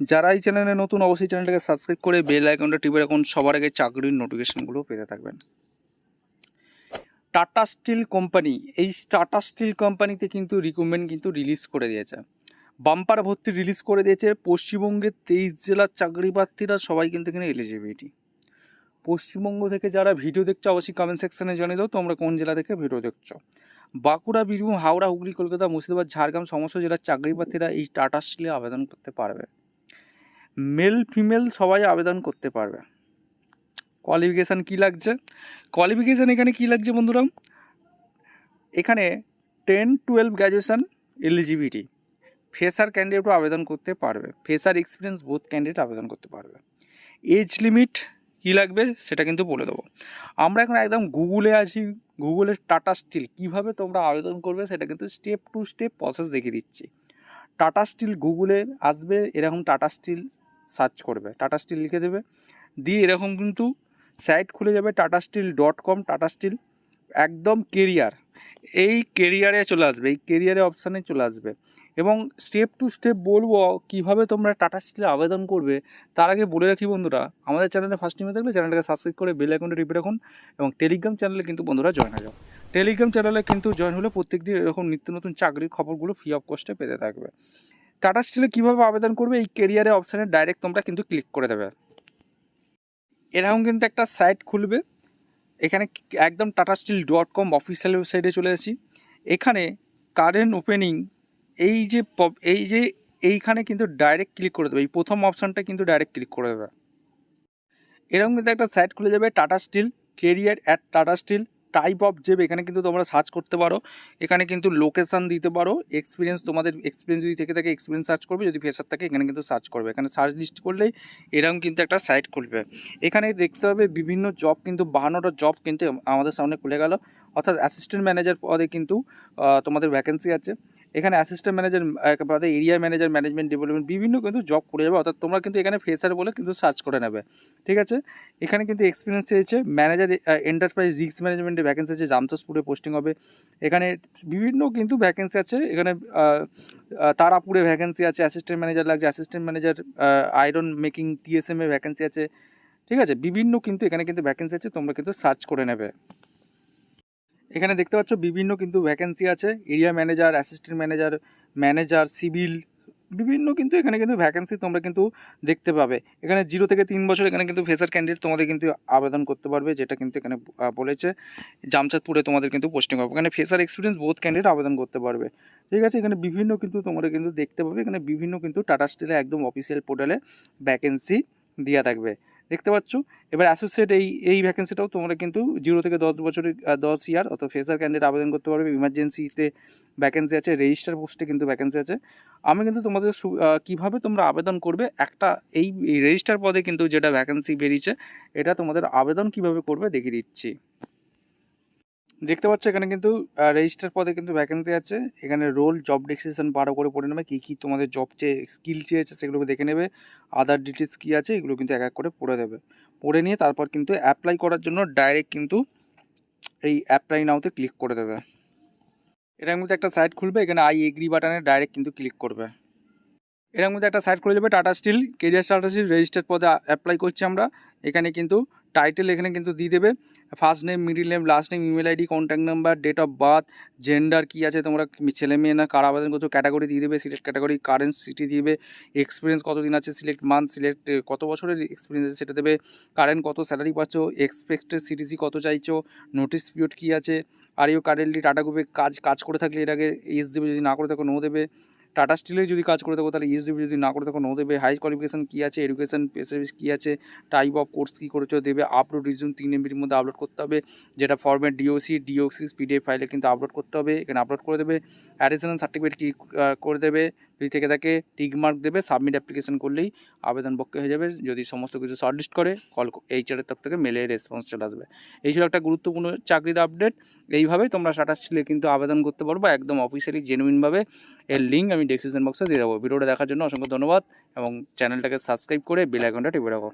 যারা এই চ্যানেলে নতুন অবশ্যই চ্যানেলটাকে সাবস্ক্রাইব করে বেল আইকনটা টিপে রাখুন, সবার আগে চাকরির নোটিফিকেশনগুলো পেতে থাকবেন। টাটা স্টিল কোম্পানি, এই টাটা স্টিল কোম্পানিতে কিন্তু রিক্রুটমেন্ট কিন্তু রিলিজ করে দিয়েছে, বাম্পার ভর্তি রিলিজ করে দিয়েছে। পশ্চিমবঙ্গের 23 জেলার চাকরি প্রার্থীরা সবাই কিন্তু এখানে এলিজিবিলিটি। পশ্চিমবঙ্গ থেকে যারা ভিডিও দেখছো অবশ্যই কমেন্ট সেকশনে জানিয়ে দাও তোমরা কোন জেলা থেকে ভিডিও দেখছো। বাঁকুড়া, বীরভূম, হাওড়া, হুগলি, কলকাতা, মুর্শিদাবাদ, ঝাড়গ্রাম সমস্ত জেলার চাকরি প্রার্থীরা এই টাটা স্টিলে আবেদন করতে পারবে। মেল ফিমেল সবাই আবেদন করতে পারবে। কোয়ালিফিকেশান কী লাগছে? কোয়ালিফিকেশান এখানে কী লাগছে বন্ধুরা? এখানে 10-12 গ্র্যাজুয়েশান এলিজিবিলিটি। ফ্রেশার ক্যান্ডিডেটও আবেদন করতে পারবে, ফ্রেশার এক্সপিরিয়েন্স বোথ ক্যান্ডিডেট আবেদন করতে পারবে। এজ লিমিট কী লাগবে সেটা কিন্তু বলে দেবো। আমরা এখন একদম গুগলে আছি, গুগলের টাটা স্টিল কীভাবে তোমরা আবেদন করবে সেটা কিন্তু স্টেপ টু স্টেপ প্রসেস দেখিয়ে দিচ্ছি। টাটা স্টিল গুগলে আসবে, এরকম টাটা স্টিল সার্চ করবে, টাটা স্টিল লিখে দেবে, দিয়ে এরকম কিন্তু সাইট খুলে যাবে tataSteel.com। টাটা স্টিল একদম কেরিয়ার, এই কেরিয়ারে চলে আসবে, এই কেরিয়ারে অপশানে চলে আসবে এবং স্টেপ টু স্টেপ বলবো কীভাবে তোমরা টাটা স্টিলে আবেদন করবে। তার আগে বলে রাখি বন্ধুরা, আমাদের চ্যানেলে ফার্স্ট টাইমে থাকলে চ্যানেলটাকে সাবস্ক্রাইব করে বেল আইকনটা টিপে রাখুন এবং টেলিগ্রাম চ্যানেলে কিন্তু বন্ধুরা জয়েন হয়ে যাও। টেলিগ্রাম চ্যানেলে কিন্তু জয়েন হলে প্রত্যেকদিন এরকম নিত্য নতুন চাকরির খবরগুলো ফ্রি অফ কস্টে পেতে থাকবে। টাটা স্টিলে কীভাবে আবেদন করবে, এই কেরিয়ারে অপশানে ডাইরেক্ট তোমরা কিন্তু ক্লিক করে দেবে। এরকম কিন্তু একটা সাইট খুলবে, এখানে একদম tataSteel.com অফিসিয়াল ওয়েবসাইটে চলে আসি। এখানে কারেন্ট ওপেনিং, এইখানে কিন্তু ডাইরেক্ট ক্লিক করে দেবে, এই প্রথম অপশানটা কিন্তু ডাইরেক্ট ক্লিক করে দেবে। এরকম কিন্তু একটা সাইট খুলে যাবে, Tata steel career at Tata steel type of job. এখানে কিন্তু তোমরা সার্চ করতে পারো, এখানে কিন্তু লোকেশান দিতে পারো, এক্সপিরিয়েন্স, তোমাদের এক্সপিরিয়েন্স যদি থেকে থাকে এক্সপিরিয়েন্স সার্চ করবে, যদি ফ্রেশার থাকে এখানে কিন্তু সার্চ করবে। এখানে সার্চ লিস্ট করলেই এরকম কিন্তু একটা সাইট খুলবে। এখানে দেখতে হবে বিভিন্ন জব, কিন্তু 52টা জব কিন্তু আমাদের সামনে খুলে গেল। অর্থাৎ অ্যাসিস্ট্যান্ট ম্যানেজার পদে কিন্তু তোমাদের ভ্যাকেন্সি আছে। এখানে অ্যাসিস্ট্যান্ট ম্যানেজার পদে, এরিয়া ম্যানেজার, ম্যানেজমেন্ট ডেভেলপমেন্ট বিভিন্ন কিন্তু জব করে যাবে। অর্থাৎ তোমরা কিন্তু এখানে ফ্রেশার বলে কিন্তু সার্চ করে নেবে, ঠিক আছে। এখানে কিন্তু এক্সপিরিয়েন্স চেয়েছে, ম্যানেজার এন্টারপ্রাইজ রিস্ক ম্যানেজমেন্টে ভ্যাকেন্সি আছে, জামশেদপুরে পোস্টিং হবে। এখানে বিভিন্ন কিন্তু ভ্যাকেন্সি আছে, এখানে তারাপুরে ভ্যাকেন্সি আছে, অ্যাসিস্ট্যান্ট ম্যানেজার লাগছে, assistant manager iron making TSM এ ভ্যাকেন্সি আছে, ঠিক আছে। বিভিন্ন কিন্তু এখানে কিন্তু ভ্যাকেন্সি আছে, তোমরা কিন্তু সার্চ করে নেবে। এখানে দেখতে পাচ্ছ বিভিন্ন কিন্তু ভ্যাকেন্সি আছে, area manager, assistant manager, manager civil, বিভিন্ন কিন্তু এখানে কিন্তু ভ্যাকেন্সি তোমরা কিন্তু দেখতে পাবে। এখানে 0 থেকে 3 বছর এখানে কিন্তু ফ্রেশার ক্যান্ডিডেট তোমাদের কিন্তু আবেদন করতে পারবে, যেটা কিন্তু এখানে বলেছে জামশেদপুরে তোমাদের কিন্তু পোস্টিং হবে। এখানে ফ্রেশার এক্সপিরিয়েন্স বোথ ক্যান্ডিডেট আবেদন করতে পারবে, ঠিক আছে। এখানে বিভিন্ন কিন্তু তোমরা কিন্তু দেখতে পাবে, এখানে বিভিন্ন কিন্তু টাটা স্টিলে একদম অফিসিয়াল পোর্টালে ভ্যাকেন্সি দেওয়া থাকবে, দেখতে পাচ্ছ। এবার অ্যাসোসিয়েট এই ভ্যাকেন্সিটাও তোমরা কিন্তু 0 থেকে 10 বছরের 10 ইয়ার অর্থাৎ ফ্রেশার ক্যান্ডিডেট আবেদন করতে পারবে। ইমার্জেন্সিতে ভ্যাকেন্সি আছে, রেজিস্টার পোস্টে কিন্তু ভ্যাকেন্সি আছে। আমি কিন্তু তোমাদের কীভাবে তোমরা আবেদন করবে, একটা এই রেজিস্টার পদে কিন্তু যেটা ভ্যাকেন্সি বেরিয়েছে এটা তোমাদের আবেদন কিভাবে করবে দেখিয়ে দিচ্ছি। দেখতে পাচ্ছ এখানে কিন্তু রেজিস্টার পদে কিন্তু ভ্যাকেন্সি আছে। এখানে রোল, জব ডেসক্রিপশন ভালো করে পড়ে নেবে, কী কী তোমাদের জব স্কিল চেয়েছে সেগুলোকে দেখে নেবে, আদার ডিটেলস কী আছে এগুলো কিন্তু এক এক করে পড়ে দেবে। পড়ে নিয়ে তারপর কিন্তু অ্যাপ্লাই করার জন্য ডাইরেক্ট কিন্তু এই অ্যাপ্লাই নাওতে ক্লিক করে দেবে। এটার মধ্যে একটা সাইট খুলবে, এখানে আই এগ্রি বাটনে ডাইরেক্ট কিন্তু ক্লিক করবে। এর মধ্যে একটা সাইট খুলে যাবে, Tata steel career Tata steel registered পদে অ্যাপ্লাই করছি আমরা। এখানে কিন্তু টাইটেল এখানে কিন্তু দিয়ে দেবে, first name, middle name, last name, email ID, contact number, date of birth, gender কী আছে, তোমরা ছেলে মেয়ে না কার আবেদন করছো, ক্যাটাগরি দিয়ে দেবে, সিলেক্ট ক্যাটাগরি, কারেন্ট সিটি দিবে, এক্সপিরিয়েন্স কতদিন আছে, সিলেক্ট মান্থ, সিলেক্ট কত বছরের এক্সপিরিয়েন্স আছে সেটা দেবে, কারেন্ট কত স্যালারি পাচ্ছ, এক্সপেক্টেড সিটিসি কত চাইছো, নোটিস পিরিয়ড কী আছে, আর ইউ কারেন্টলি টাটা গ্রুপে কাজ করে থাকলে এর আগে ইয়েস দেবে, যদি না করে থাকো নো দেবে, টাটা স্টিলে যদি কাজ করে থাকো তাহলে ইয়েস দেবে, যদি না করে থাকো নো দেবে, হাই কোয়ালিফিকেশান কী আছে, এডুকেশন সার্ভিস কী আছে, টাইপ অফ কোর্স কী করেছো দেবে, আপলোড রিজিউম 3 MBর মধ্যে আপলোড করতে হবে, যেটা ফরম্যাট ডিওসি PDF ফাইলে কিন্তু আপলোড করতে হবে, এখানে আপলোড করে দেবে, অ্যাডিশনাল সার্টিফিকেট কী করে দেবে, যদি থেকে থাকে টিক মার্ক দেবে, সাবমিট অ্যাপ্লিকেশন করলেই আবেদন পক্ষে হয়ে যাবে। যদি সমস্ত কিছু শর্টলিস্ট করে HR-এর তরফ থেকে মেলে রেসপন্স চলে আসবে। এই ছিল একটা গুরুত্বপূর্ণ চাকরির আপডেট। এইভাবেই তোমরা টাটা স্টিলে কিন্তু আবেদন করতে পারবো একদম অফিসিয়ালি জেনুইনভাবে। এর লিঙ্ক আমি ডেসক্রিপশন বক্সে দিয়ে দেবো। ভিডিওটা দেখার জন্য অসংখ্য ধন্যবাদ এবং চ্যানেলটাকে সাবস্ক্রাইব করে বেল আইকনটা টিপে রাখো।